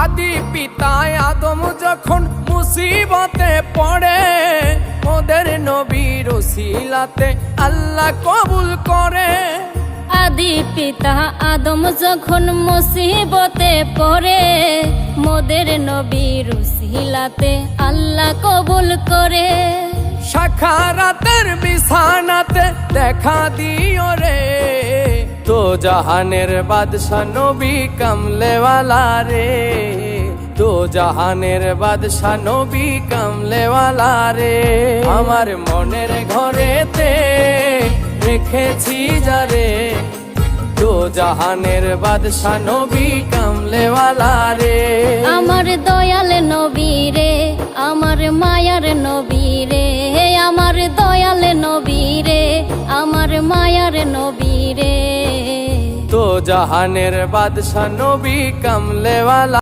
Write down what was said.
আদি পিতা আদম যখন মুসিবতে পড়ে, ওদের নবীর ওসিলাতে আল্লাহ কবুল করে। আদি পিতা আদম যখন মুসিবতে পড়ে, মোদের নবীর উসিলাতে আল্লাহ কবুল করে। সাখারাতের বিছানাতে দেখা দিও রে, তো জাহানের বাদশা নবী কামলেওয়ালা রে, তো জাহানের বাদশা নবী কামলেওয়ালা রে। আমার মনের ঘরেতে রেখেছি যারে, তো জাহানের বাদশা নবী কামলেওয়ালা রে। আমার দয়াল নবী রে, আমার মায়ার নবী রে, আমার দয়াল নবী রে, আমার মায়ার নবী রে। তো জাহানের বাদশা নবী কামলেওয়ালা।